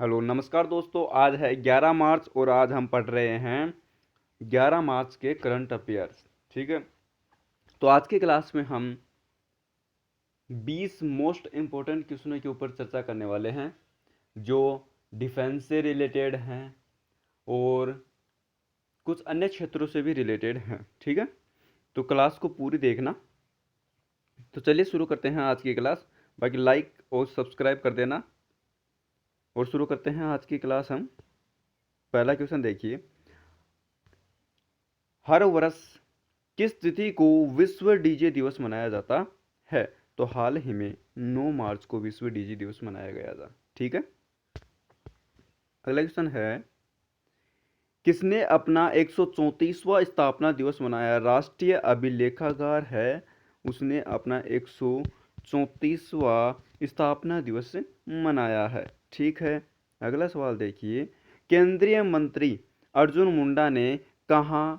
Hello नमस्कार दोस्तों। आज है 11 मार्च और आज हम पढ़ रहे हैं 11 मार्च के करंट अफेयर्स। ठीक है, तो आज की क्लास में हम 20 मोस्ट इम्पोर्टेंट क्वेश्चनों के ऊपर चर्चा करने वाले हैं जो डिफेंस से रिलेटेड हैं और कुछ अन्य क्षेत्रों से भी रिलेटेड हैं। ठीक है, तो क्लास को पूरी देखना। तो चलिए शुरू करते हैं आज की क्लास। बाकी लाइक और सब्सक्राइब कर देना और शुरू करते हैं आज की क्लास। हम पहला क्वेश्चन देखिए, हर वर्ष किस तिथि को विश्व डीजे दिवस मनाया जाता है? तो हाल ही में 9 मार्च को विश्व डीजे दिवस मनाया गया था। ठीक है, अगला क्वेश्चन है, किसने अपना 134वां स्थापना दिवस मनाया? राष्ट्रीय अभिलेखागार है, उसने अपना 134वां स्थापना दिवस मनाया है। ठीक है, अगला सवाल देखिए, केंद्रीय मंत्री अर्जुन मुंडा ने कहा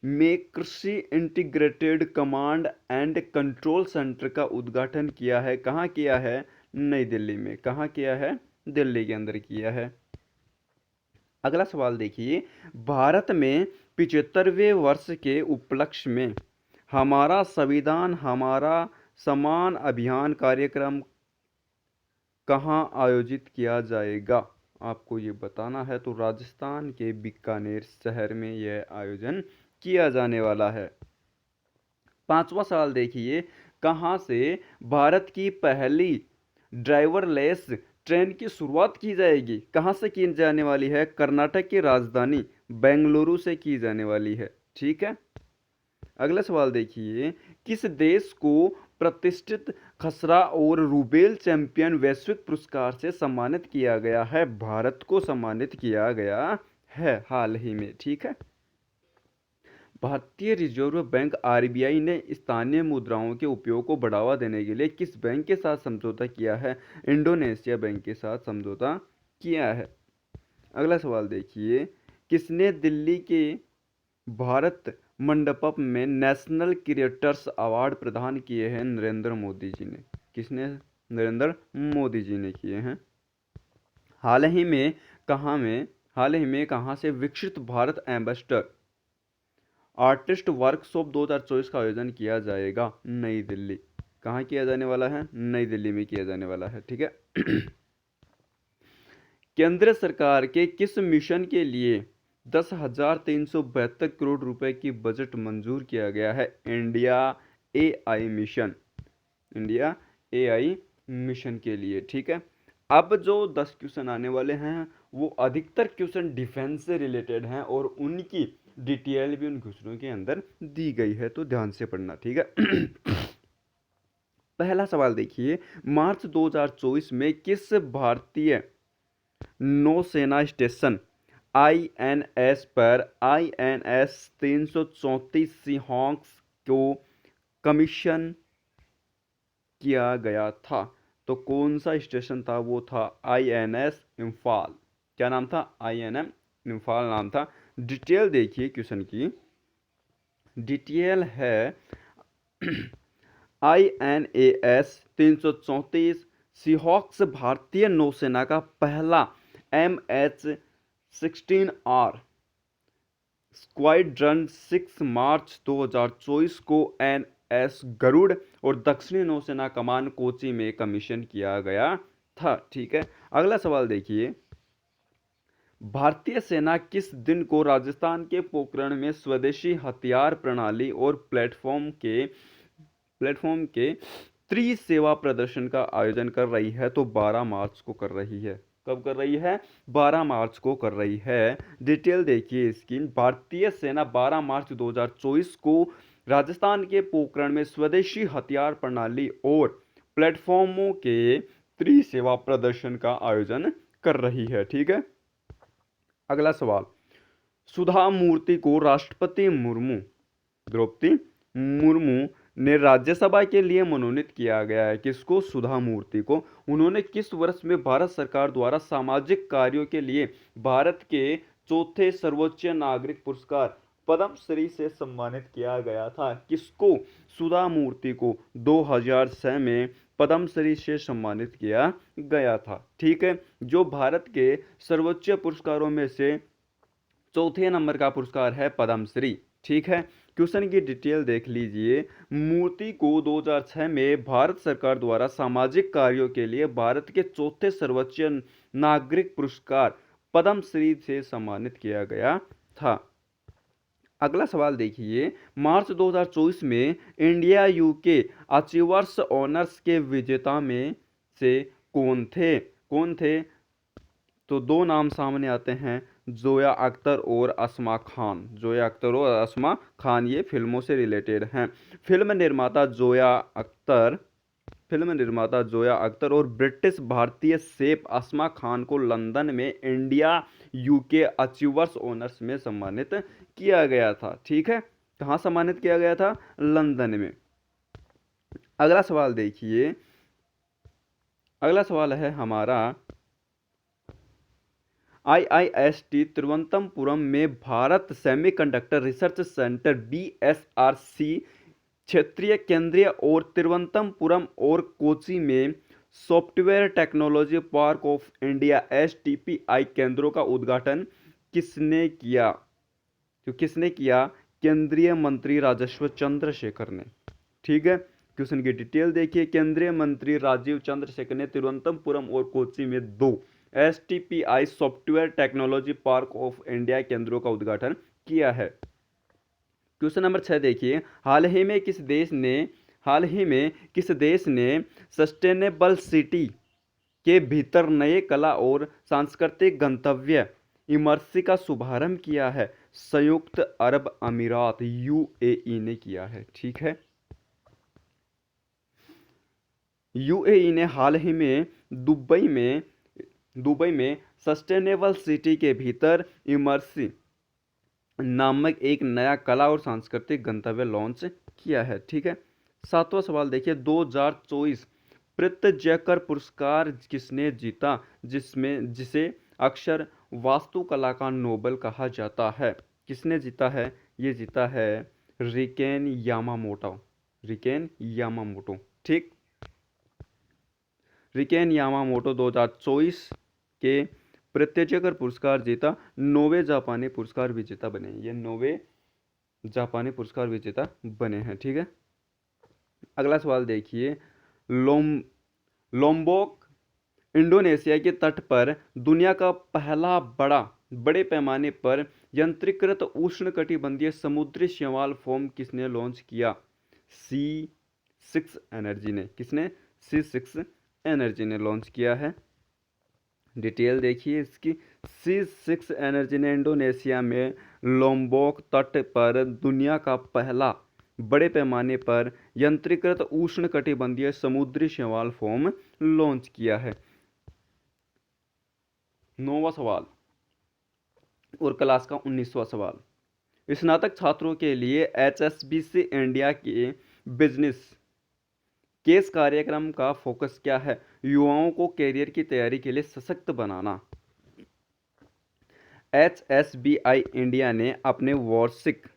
में कृषि integrated command and control centre का उद्घाटन किया है? कहाँ किया है? नई दिल्ली में। कहाँ किया है? दिल्ली के अंदर किया है। अगला सवाल देखिए, भारत में 75वें वर्ष के उपलक्ष्य में हमारा संविधान हमारा सम्मान अभियान कार्यक्रम कहाँ आयोजित किया जाएगा? आपको ये बताना है। तो राजस्थान के बीकानेर शहर में यह आयोजन किया जाने वाला है। पांचवा सवाल देखिए, कहाँ से भारत की पहली ड्राइवरलेस ट्रेन की शुरुआत की जाएगी? कहाँ से की जाने वाली है? कर्नाटक की राजधानी बेंगलुरु से की जाने वाली है। ठीक है, अगला सवाल देखिए, किस देश को प्रतिष्ठित खसरा और रूबेल चैंपियन वैश्विक पुरस्कार से सम्मानित किया गया है? भारत को सम्मानित किया गया है हाल ही में। ठीक है, भारतीय रिजर्व बैंक आरबीआई ने स्थानीय मुद्राओं के उपयोग को बढ़ावा देने के लिए किस बैंक के साथ समझौता किया है? इंडोनेशिया बैंक के साथ समझौता किया है। अगला सवाल देखिए, किसने दिल्ली के भारत मंडपम में नेशनल क्रिएटर्स अवार्ड प्रदान किए हैं? नरेंद्र मोदी जी ने। किसने? नरेंद्र मोदी जी ने किए हैं। हाल ही में कहाँ से विकसित भारत एम्बेसडर आर्टिस्ट वर्कशॉप 2024 का आयोजन किया जाएगा? नई दिल्ली। कहाँ किया जाने वाला है? नई दिल्ली में किया जाने वाला है। ठीक है, केंद्र सरकार के किस मिशन के लिए 10,372 करोड़ रुपए की बजट मंजूर किया गया है? India AI mission. India AI mission के लिए। ठीक है, अब जो 10 क्वेश्चन आने वाले हैं वो अधिकतर क्वेश्चन डिफेंस से रिलेटेड हैं और उनकी डिटेल भी उन क्वेश्चनों के अंदर दी गई है, तो ध्यान से पढ़ना। ठीक है, पहला सवाल देखिए, मार्च 2024 में किस भारतीय नौसेना स्टेशन आईएनएस पर आईएनएस 334 सीहॉक्स को कमीशन किया गया था? तो कौन सा स्टेशन था? वो था आईएनएस इम्फाल। क्या नाम था? आईएनएम इम्फाल नाम था। डिटेल देखिए क्वेश्चन की। डिटेल है आईएनएस 334 सीहॉक्स भारतीय नौसेना का पहला MH-16R स्क्वाड्रन 6 मार्च 2024 को एनएस गरुड़ और दक्षिणी नौसेना कमान कोची में कमीशन किया गया था। ठीक है, अगला सवाल देखिए, भारतीय सेना किस दिन को राजस्थान के पोखरण में स्वदेशी हथियार प्रणाली और प्लेटफॉर्म के त्रिसेवा प्रदर्शन का आयोजन कर रही है? तो 12 मार्च को कर रही है। कब कर रही है? 12 मार्च को कर रही है। डिटेल देखिए इसकी। भारतीय सेना 12 मार्च 2024 को राजस्थान के पोखरण में स्वदेशी हथियार प्रणाली और प्लेटफॉर्मों के त्रिसेवा प्रदर्शन का आयोजन कर रही है। ठीक है, अगला सवाल, सुधा मूर्ति को राष्ट्रपति द्रौपदी मुर्मू ने राज्यसभा के लिए मनोनीत किया गया है। किसको? सुधा मूर्ति को। उन्होंने किस वर्ष में भारत सरकार द्वारा सामाजिक कार्यों के लिए भारत के चौथे सर्वोच्च नागरिक पुरस्कार पद्म श्री से सम्मानित किया गया था? किसको? सुधा मूर्ति को 2006 में पद्मश्री से सम्मानित किया गया था। ठीक है, जो भारत के सर्वोच्च पुरस्कारों में से चौथे नंबर का पुरस्कार है पद्मश्री। ठीक है, क्वेश्चन की डिटेल देख लीजिए। मूर्ति को 2006 में भारत सरकार द्वारा सामाजिक कार्यों के लिए भारत के चौथे सर्वोच्च नागरिक पुरस्कार पद्मश्री से सम्मानित किया गया था। अगला सवाल देखिए, मार्च 2024 में इंडिया यूके अचीवर्स ऑनर्स के विजेता में से कौन थे? तो दो नाम सामने आते हैं, जोया अख्तर और अस्मा खान। जोया अख्तर और अस्मा खान ये फिल्मों से रिलेटेड हैं। फिल्म निर्माता जोया अख्तर और ब्रिटिश भारतीय शेफ अस्मा खान को लंदन में इंडिया यूके अचीवर्स ऑनर्स में सम्मानित किया गया था। ठीक है, कहाँ सम्मानित किया गया था? लंदन में। अगला सवाल देखिए, अगला सवाल है हमारा, IIST तिरुवनंतपुरम में Bharat semiconductor research centre BSRC क्षेत्रीय केंद्रीय और तिरुवनंतपुरम और कोची में software technology park of India STPI केंद्रों का उद्घाटन किसने किया? तो किसने किया? केंद्रीय मंत्री राजस्व चंद्रशेखर ने। ठीक है, क्वेश्चन की डिटेल देखिए। केंद्रीय मंत्री राजीव चंद्रशेखर ने तिरुवनंतपुरम और कोची में 2 STPI software technology park of India केंद्रों का उद्घाटन किया है। क्वेश्चन नंबर 6 देखिए, हाल ही में किस देश ने सस्टेनेबल सिटी के भीतर नए कला और सांस्कृतिक गंतव्य इमर्सी का शुभारंभ किया है? संयुक्त अरब अमीरात UAE ने किया है। ठीक है, UAE ने हाल ही में दुबई में सस्टेनेबल सिटी के भीतर इमर्सी नामक एक नया कला और सांस्कृतिक गंतव्य लॉन्च किया है। ठीक है, 7वां सवाल देखिए, 2024 प्रित्जेकर पुरस्कार किसने जीता, जिसे अक्सर वास्तुकला का नोबेल कहा जाता है? किसने जीता है? ये जीता है रिकेन यामामोटो। ठीक, रिकेन यामामोटो 2024 के प्रित्जेकर पुरस्कार जीता, नोवे जापानी पुरस्कार विजेता बने। ये नोवे जापानी पुरस्कार विजेता बने हैं। ठीक है, अगला सवाल देखिए, लोम्बोक इंडोनेशिया के तट पर दुनिया का पहला बड़े पैमाने पर यंत्रीकृत उष्णकटिबंधीय समुद्री शैवाल फोम किसने लॉन्च किया? C6 एनर्जी ने। किसने? C6 एनर्जी ने लॉन्च किया है। डिटेल देखिए इसकी। C6 एनर्जी ने इंडोनेशिया में लोम्बोक तट पर दुनिया का पहला बड़े पैमाने पर यंत्रीकृत उष्णकटिबंधीय समुद्री शैवाल फोम लॉन्च किया है। 9वां सवाल और क्लास का 19वां सवाल, स्नातक छात्रों के लिए HSBC इंडिया के बिजनेस केस कार्यक्रम का फोकस क्या है? युवाओं को कैरियर की तैयारी के लिए सशक्त बनाना। HSBI इंडिया ने अपने वार्षिक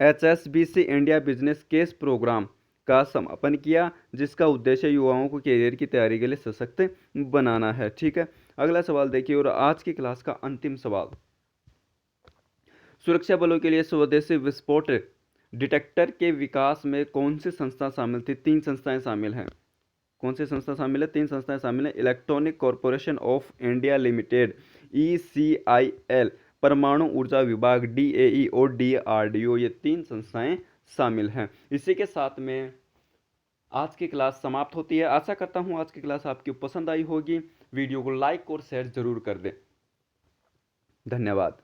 HSBC India business case programme का समापन किया, जिसका उद्देश्य युवाओं को कैरियर की तैयारी के लिए सशक्त बनाना है। ठीक है, अगला सवाल देखिए और आज की क्लास का अंतिम सवाल, सुरक्षा बलों के लिए स्वदेशी विस्फोट डिटेक्टर के विकास में कौन सी संस्था शामिल थी? 3 संस्थाएं शामिल हैं। कौन सी संस्था शामिल है? 3 संस्थाएं शामिल हैं। Electronic corporation of India limited ECIL, परमाणु ऊर्जा विभाग DAE और DRDO, ये 3 संस्थाएं शामिल हैं। इसी के साथ में आज की क्लास समाप्त होती है। आशा करता हूँ आज की क्लास आपकी पसंद आई होगी। वीडियो को लाइक और शेयर जरूर कर दें। धन्यवाद।